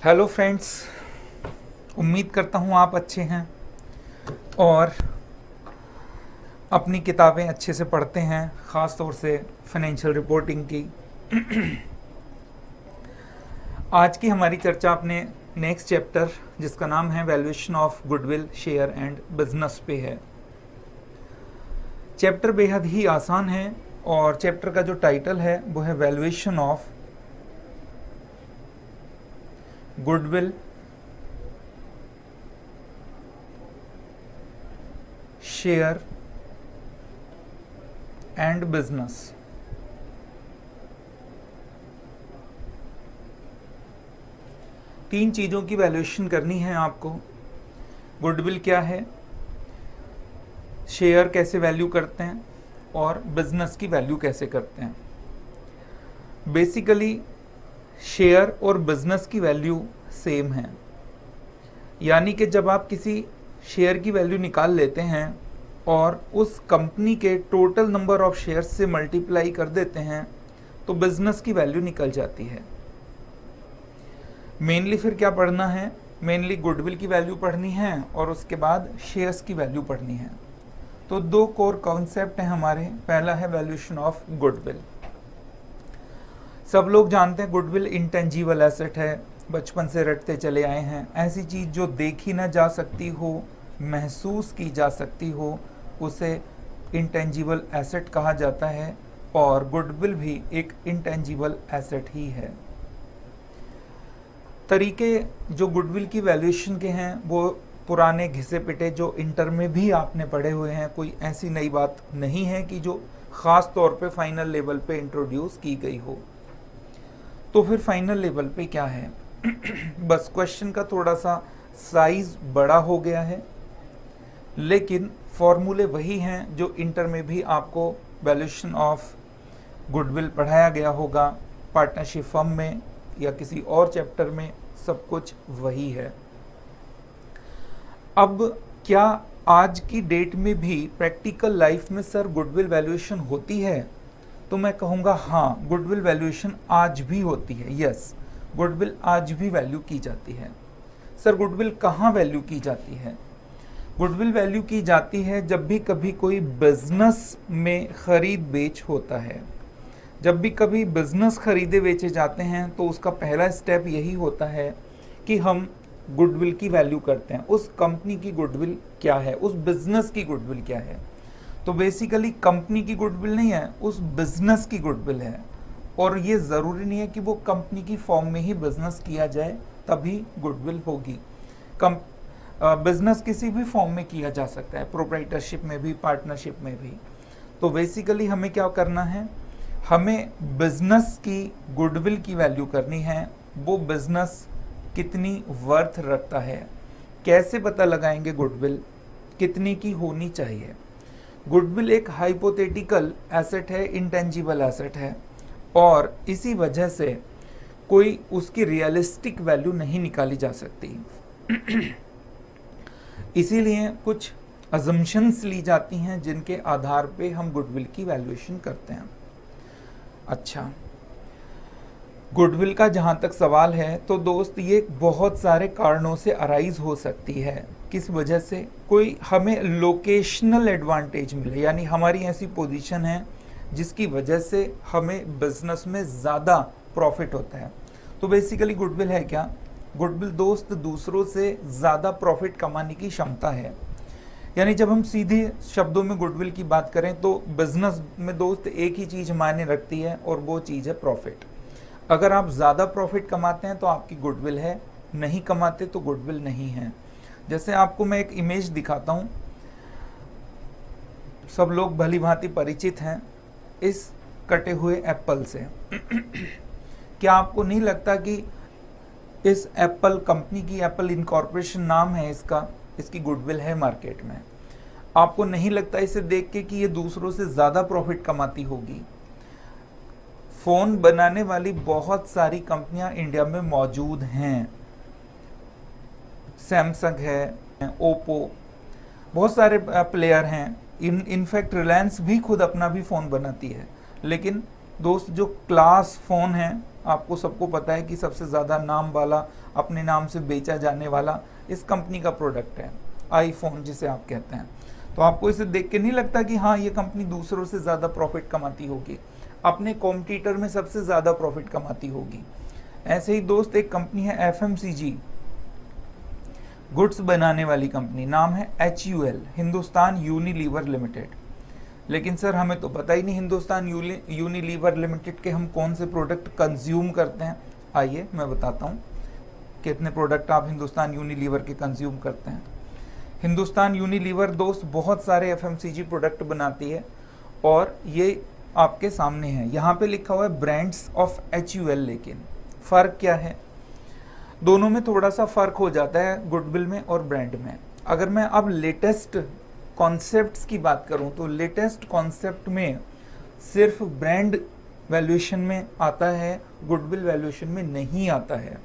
Hello friends, उम्मीद करता हूँ आप अच्छे हैं और अपनी किताबें अच्छे से पढ़ते हैं, ख़ास तौर से फाइनेंशियल रिपोर्टिंग की। आज की हमारी चर्चा अपने नेक्स्ट चैप्टर, जिसका नाम है valuation of goodwill, share and business पे है। चैप्टर बेहद ही आसान है और चैप्टर का जो टाइटल है वो है valuation of goodwill, share and business. तीन चीज़ों की वैल्यूएशन करनी है आपको। गुडविल क्या है, शेयर कैसे वैल्यू करते हैं और बिजनेस की वैल्यू कैसे करते हैं। बेसिकली शेयर और बिजनेस की वैल्यू सेम है, यानी कि जब आप किसी शेयर की वैल्यू निकाल लेते हैं और उस कंपनी के टोटल नंबर ऑफ शेयर्स से मल्टीप्लाई कर देते हैं तो बिजनेस की वैल्यू निकल जाती है। मेनली फिर क्या पढ़ना है, मेनली गुडविल की वैल्यू पढ़नी है और उसके बाद शेयर्स की वैल्यू पढ़नी है। तो दो कोर कॉन्सेप्ट हैं हमारे। पहला है वैल्यूएशन ऑफ गुडविल। सब लोग जानते हैं गुडविल इंटेंजिबल एसेट है, बचपन से रटते चले आए हैं। ऐसी चीज़ जो देखी ना जा सकती हो, महसूस की जा सकती हो, उसे इंटेंजिबल एसेट कहा जाता है और गुडविल भी एक इंटेंजिबल एसेट ही है। तरीके जो गुडविल की वैल्यूएशन के हैं वो पुराने घिसे पिटे जो इंटर में भी आपने पढ़े हुए हैं, कोई ऐसी नई बात नहीं है कि जो ख़ास तौर पे फाइनल लेवल पे इंट्रोड्यूस की गई हो। तो फिर फाइनल लेवल पे क्या है बस क्वेश्चन का थोड़ा सा साइज बड़ा हो गया है, लेकिन फॉर्मूले वही हैं जो इंटर में भी आपको वैल्यूएशन ऑफ गुडविल पढ़ाया गया होगा, पार्टनरशिप फर्म में या किसी और चैप्टर में, सब कुछ वही है। अब क्या आज की डेट में भी प्रैक्टिकल लाइफ में सर गुडविल वैल्यूएशन होती है? तो मैं कहूँगा हाँ, गुडविल वैल्यूएशन आज भी होती है। यस, गुडविल आज भी वैल्यू की जाती है। सर गुडविल कहाँ वैल्यू की जाती है? गुडविल वैल्यू की जाती है जब भी कभी कोई बिजनेस में खरीद बेच होता है। जब भी कभी बिजनेस खरीदे बेचे जाते हैं तो उसका पहला स्टेप यही होता है कि हम गुडविल की वैल्यू करते हैं। उस कंपनी की गुडविल क्या है, उस बिजनेस की गुडविल क्या है। तो बेसिकली कंपनी की गुडविल नहीं है, उस बिजनेस की गुडविल है। और ये ज़रूरी नहीं है कि वो कंपनी की फॉर्म में ही बिजनेस किया जाए तभी गुडविल होगी। बिजनेस किसी भी फॉर्म में किया जा सकता है, प्रोप्राइटरशिप में भी, पार्टनरशिप में भी। तो बेसिकली हमें क्या करना है, हमें बिजनेस की गुडविल की वैल्यू करनी है। वो बिजनेस कितनी वर्थ रखता है, कैसे पता लगाएंगे गुडविल कितने की होनी चाहिए। गुडविल एक हाइपोथेटिकल एसेट है, इंटेंजिबल एसेट है और इसी वजह से कोई उसकी रियलिस्टिक वैल्यू नहीं निकाली जा सकती। इसीलिए कुछ अजम्पशंस ली जाती हैं जिनके आधार पे हम गुडविल की वैल्यूएशन करते हैं। अच्छा, गुडविल का जहाँ तक सवाल है तो दोस्त ये बहुत सारे कारणों से अराइज हो सकती है। किस वजह से? कोई हमें लोकेशनल एडवांटेज मिले, यानी हमारी ऐसी पोजीशन है जिसकी वजह से हमें बिजनेस में ज़्यादा प्रॉफिट होता है। तो बेसिकली गुडविल है क्या? गुडविल दोस्त दूसरों से ज़्यादा प्रॉफिट कमाने की क्षमता है। यानी जब हम सीधे शब्दों में गुडविल की बात करें तो बिजनेस में दोस्त एक ही चीज़ मायने रखती है और वो चीज़ है प्रॉफिट। अगर आप ज़्यादा प्रॉफिट कमाते हैं तो आपकी गुडविल है, नहीं कमाते तो गुडविल नहीं है। जैसे आपको मैं एक इमेज दिखाता हूँ, सब लोग भली भांति परिचित हैं इस कटे हुए एप्पल से। क्या आपको नहीं लगता कि इस एप्पल कंपनी की, एप्पल इनकॉर्पोरेशन नाम है इसका, इसकी गुडविल है मार्केट में? आपको नहीं लगता इसे देख के कि ये दूसरों से ज़्यादा प्रॉफिट कमाती होगी? फ़ोन बनाने वाली बहुत सारी कंपनियां इंडिया में मौजूद हैं। सैमसंग है, ओप्पो, बहुत सारे प्लेयर हैं। इनफैक्ट रिलायंस भी खुद अपना भी फ़ोन बनाती है। लेकिन दोस्त जो क्लास फ़ोन हैं आपको सबको पता है कि सबसे ज़्यादा नाम वाला, अपने नाम से बेचा जाने वाला इस कंपनी का प्रोडक्ट है, आईफोन जिसे आप कहते हैं। तो आपको इसे देख के नहीं लगता कि हाँ ये कंपनी दूसरों से ज़्यादा प्रॉफिट कमाती होगी, अपने कॉम्पिटिटर में सबसे ज़्यादा प्रॉफिट कमाती होगी। ऐसे ही दोस्त एक कंपनी है एफएमसीजी, गुड्स बनाने वाली कंपनी, नाम है HUL, हिंदुस्तान यूनिलीवर लिमिटेड। लेकिन सर हमें तो पता ही नहीं हिंदुस्तान यूनिलीवर लिमिटेड के हम कौन से प्रोडक्ट कंज्यूम करते हैं। आइए मैं बताता हूँ कितने प्रोडक्ट आप हिंदुस्तान यूनिलीवर के कंज्यूम करते हैं। हिंदुस्तान यूनिलीवर दोस्त बहुत सारे एफएमसीजी प्रोडक्ट बनाती है और ये आपके सामने है, यहाँ पे लिखा हुआ है ब्रांड्स ऑफ HUL। लेकिन फ़र्क क्या है, दोनों में थोड़ा सा फ़र्क हो जाता है, गुडविल में और ब्रांड में। अगर मैं अब लेटेस्ट कॉन्सेप्ट्स की बात करूं तो लेटेस्ट कॉन्सेप्ट में सिर्फ ब्रांड वैल्यूएशन में आता है, गुडविल वैल्यूएशन में नहीं आता है।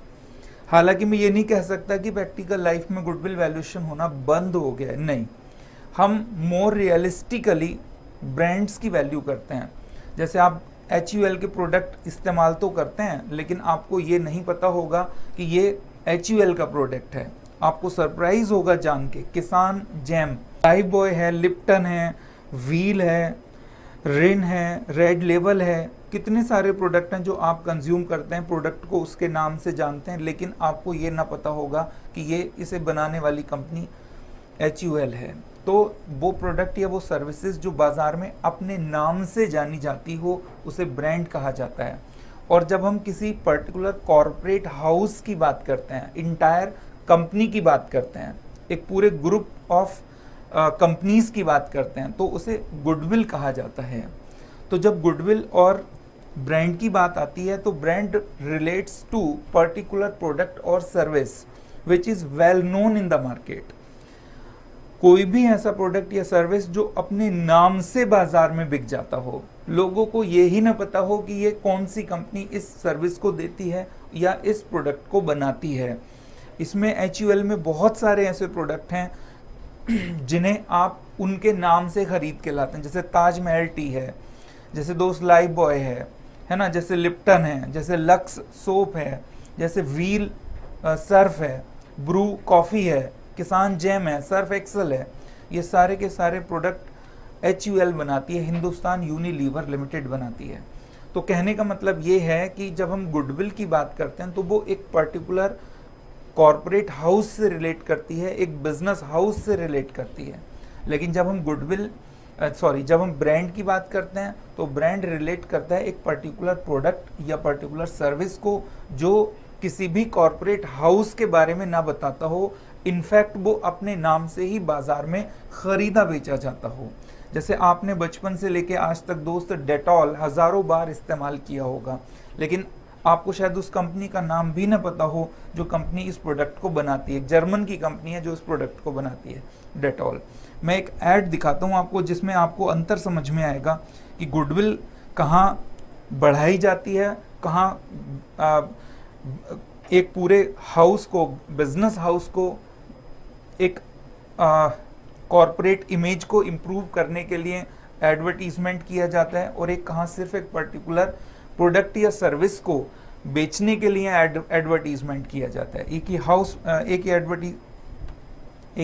हालांकि मैं ये नहीं कह सकता कि प्रैक्टिकल लाइफ में गुडविल वैल्यूएशन होना बंद हो गया है, नहीं, हम मोर रियलिस्टिकली ब्रांड्स की वैल्यू करते हैं। जैसे आप HUL के प्रोडक्ट इस्तेमाल तो करते हैं, लेकिन आपको ये नहीं पता होगा कि ये HUL का प्रोडक्ट है। आपको सरप्राइज होगा जान के, किसान जैम, लाइफ बॉय है, लिप्टन है, व्हील है, रिन है, रेड लेवल है, कितने सारे प्रोडक्ट हैं जो आप कंज्यूम करते हैं, प्रोडक्ट को उसके नाम से जानते हैं, लेकिन आपको ये ना पता होगा कि ये इसे बनाने वाली कंपनी HUL है। तो वो प्रोडक्ट या वो सर्विसेज जो बाज़ार में अपने नाम से जानी जाती हो उसे ब्रांड कहा जाता है। और जब हम किसी पर्टिकुलर कॉरपोरेट हाउस की बात करते हैं, इंटायर कंपनी की बात करते हैं, एक पूरे ग्रुप ऑफ कंपनीज की बात करते हैं, तो उसे गुडविल कहा जाता है। तो जब गुडविल और ब्रांड की बात आती है तो brand relates to particular product और service which is well known in the market. कोई भी ऐसा प्रोडक्ट या सर्विस जो अपने नाम से बाजार में बिक जाता हो, लोगों को ये ही ना पता हो कि ये कौन सी कंपनी इस सर्विस को देती है या इस प्रोडक्ट को बनाती है। इसमें HUL में बहुत सारे ऐसे प्रोडक्ट हैं जिन्हें आप उनके नाम से खरीद के लाते हैं, जैसे ताजमहल टी है, जैसे दोस्त लाइफ बॉय है ना, जैसे लिप्टन है, जैसे लक्स सोप है, जैसे व्हील सर्फ है, ब्रू कॉफ़ी है, किसान जैम है, सर्फ एक्सल है। ये सारे के सारे प्रोडक्ट HUL बनाती है, हिंदुस्तान यूनिलीवर लिमिटेड बनाती है। तो कहने का मतलब ये है कि जब हम गुडविल की बात करते हैं तो वो एक पर्टिकुलर कॉरपोरेट हाउस से रिलेट करती है, एक बिजनेस हाउस से रिलेट करती है। लेकिन जब हम जब हम ब्रांड की बात करते हैं तो ब्रांड रिलेट करता है एक पर्टिकुलर प्रोडक्ट या पर्टिकुलर सर्विस को जो किसी भी कॉरपोरेट हाउस के बारे में ना बताता हो, इनफैक्ट वो अपने नाम से ही बाजार में खरीदा बेचा जाता हो। जैसे आपने बचपन से लेके आज तक दोस्त डेटॉल हज़ारों बार इस्तेमाल किया होगा, लेकिन आपको शायद उस कंपनी का नाम भी ना पता हो जो कंपनी इस प्रोडक्ट को बनाती है। जर्मन की कंपनी है जो इस प्रोडक्ट को बनाती है, डेटॉल। मैं एक ऐड दिखाता हूँ आपको जिसमें आपको अंतर समझ में आएगा कि गुडविल कहाँ बढ़ाई जाती है, कहाँ एक पूरे हाउस को, बिजनेस हाउस को, एक कॉरपोरेट इमेज को इम्प्रूव करने के लिए एडवर्टीजमेंट किया जाता है, और एक कहाँ सिर्फ एक पर्टिकुलर प्रोडक्ट या सर्विस को बेचने के लिए एडवर्टीजमेंट किया जाता है। एक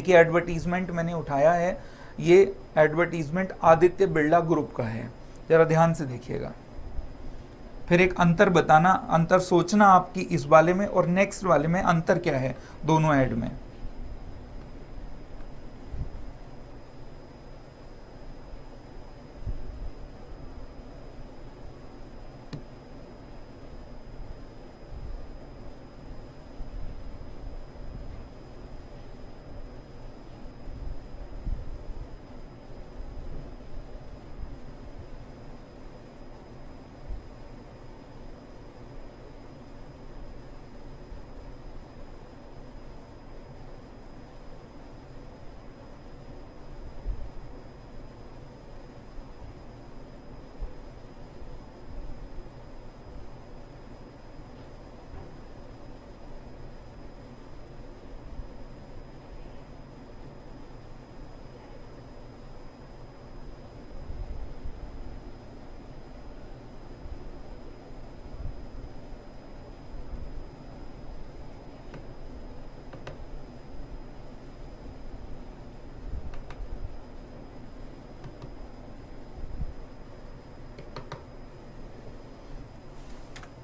ही एडवर्टीजमेंट मैंने उठाया है, ये एडवर्टीजमेंट आदित्य बिरला ग्रुप का है, जरा ध्यान से देखिएगा, फिर एक अंतर बताना, अंतर सोचना आपकी इस वाले में और नेक्स्ट वाले में अंतर क्या है दोनों ऐड में।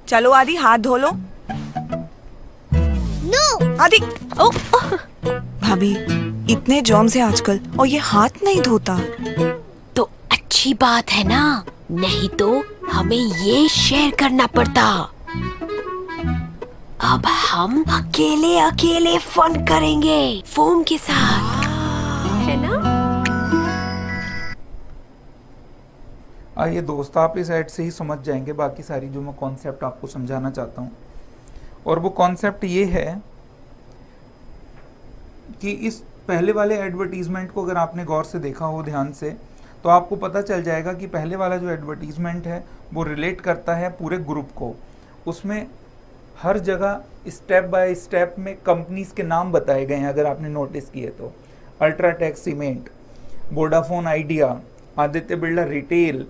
चलो आदि, हाथ धो लो। नो। आदि, ओ, भाभी इतने जर्म्स हैं आजकल और ये हाथ नहीं धोता। तो अच्छी बात है ना, नहीं तो हमें ये शेयर करना पड़ता। अब हम अकेले अकेले फन करेंगे फोम के साथ, है ना? आइए दोस्त, आप इस ऐड से ही समझ जाएंगे बाकी सारी जो मैं कॉन्सेप्ट आपको समझाना चाहता हूँ। और वो कॉन्सेप्ट ये है कि इस पहले वाले एडवर्टीजमेंट को अगर आपने गौर से देखा हो ध्यान से, तो आपको पता चल जाएगा कि पहले वाला जो एडवर्टीजमेंट है वो रिलेट करता है पूरे ग्रुप को। उसमें हर जगह स्टेप बाय स्टेप में कंपनीज के नाम बताए गए हैं, अगर आपने नोटिस किए तो। UltraTech cement, Vodafone idea, Aditya Birla retail,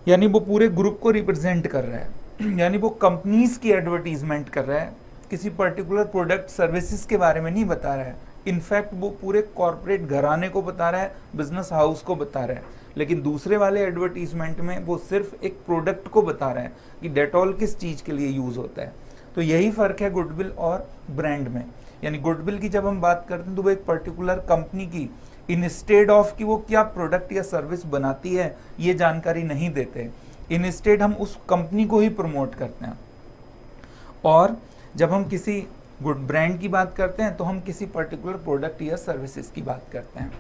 यानी वो पूरे ग्रुप को रिप्रेजेंट कर रहा है, यानी वो कंपनीज की एडवर्टीजमेंट कर रहा है, किसी पर्टिकुलर प्रोडक्ट सर्विसेज के बारे में नहीं बता रहा है। इनफैक्ट वो पूरे कॉरपोरेट घराने को बता रहा है, बिजनेस हाउस को बता रहा है। लेकिन दूसरे वाले एडवर्टीजमेंट में वो सिर्फ एक प्रोडक्ट को बता रहा है कि डेटॉल किस चीज़ के लिए यूज़ होता है। तो यही फ़र्क है गुडविल और ब्रांड में। यानी गुडविल की जब हम बात करते हैं तो वो एक पर्टिकुलर कंपनी की इंस्टेड ऑफ कि वो क्या प्रोडक्ट या सर्विस बनाती है ये जानकारी नहीं देते, इंस्टेड हम उस कंपनी को ही प्रमोट करते हैं। और जब हम किसी गुड ब्रांड की बात करते हैं तो हम किसी पर्टिकुलर प्रोडक्ट या सर्विसेज की बात करते हैं।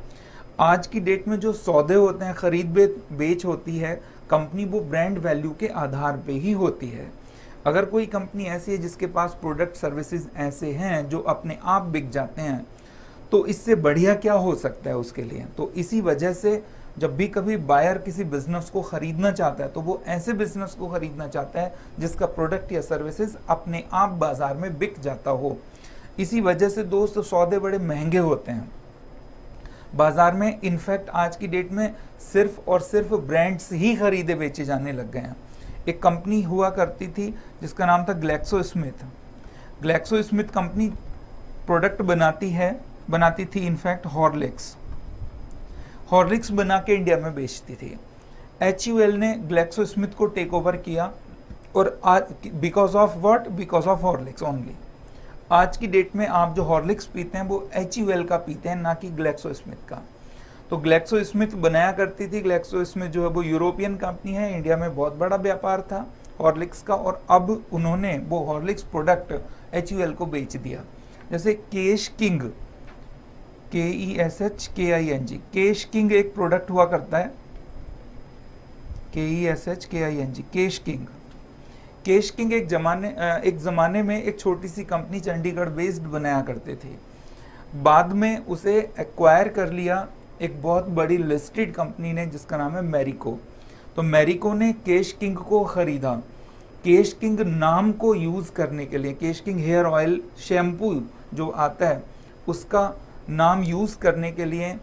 आज की डेट में जो सौदे होते हैं, खरीद बेच होती है कंपनी, वो ब्रांड वैल्यू के आधार पे ही होती है। अगर कोई कंपनी ऐसी है जिसके पास प्रोडक्ट सर्विसेज ऐसे हैं जो अपने आप बिक जाते हैं, तो इससे बढ़िया क्या हो सकता है उसके लिए। तो इसी वजह से जब भी कभी बायर किसी बिजनेस को खरीदना चाहता है तो वो ऐसे बिजनेस को खरीदना चाहता है जिसका प्रोडक्ट या सर्विसेज अपने आप बाजार में बिक जाता हो। इसी वजह से दोस्त सौदे बड़े महंगे होते हैं बाजार में। इनफैक्ट आज की डेट में सिर्फ और सिर्फ ब्रांड्स ही खरीदे बेचे जाने लग गए हैं। एक कंपनी हुआ करती थी जिसका नाम था Glaxo Smith. Glaxo Smith company product बनाती थी इनफैक्ट हॉर्लिक्स बना के इंडिया में बेचती थी। HUL ने ग्लैक्सो स्मिथ को टेक ओवर किया और because of what, because of Horlicks only. आज की डेट में आप जो हॉर्लिक्स पीते हैं वो HUL का पीते हैं, ना कि ग्लैक्सो स्मिथ का। तो ग्लैक्सो स्मिथ बनाया करती थी। ग्लैक्सो स्मिथ जो है वो यूरोपियन कंपनी है, इंडिया में बहुत बड़ा व्यापार था हॉर्लिक्स का, और अब उन्होंने वो हॉर्लिक्स प्रोडक्ट HUL को बेच दिया। जैसे केश किंग, KESHKING, केश किंग एक प्रोडक्ट हुआ करता है, KESHKING, केश किंग। केश किंग एक ज़माने में एक छोटी सी कंपनी चंडीगढ़ बेस्ड बनाया करते थे। बाद में उसे एक्वायर कर लिया एक बहुत बड़ी लिस्टेड कंपनी ने जिसका नाम है मैरिको। तो मैरिको ने केश किंग को ख़रीदा। केश किंग नाम को यूज़ करने के लिए, केश किंग हेयर ऑयल शैम्पू जो आता है उसका नाम यूज़ करने के लिए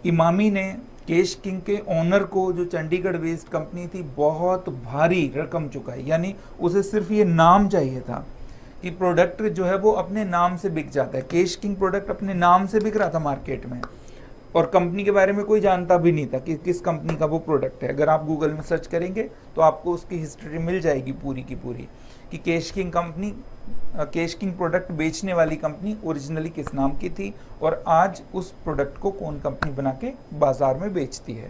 इमामी ने केश किंग के ओनर को, जो चंडीगढ़ बेस्ड कंपनी थी, बहुत भारी रकम चुकाई। यानी उसे सिर्फ ये नाम चाहिए था कि प्रोडक्ट जो है वो अपने नाम से बिक जाता है। केश किंग प्रोडक्ट अपने नाम से बिक रहा था मार्केट में और कंपनी के बारे में कोई जानता भी नहीं था कि किस कंपनी का वो प्रोडक्ट है। अगर आप गूगल में सर्च करेंगे तो आपको उसकी हिस्ट्री मिल जाएगी पूरी की पूरी कि केश किंग प्रोडक्ट बेचने वाली कंपनी ओरिजिनली किस नाम की थी और आज उस प्रोडक्ट को कौन कंपनी बना के बाजार में बेचती है।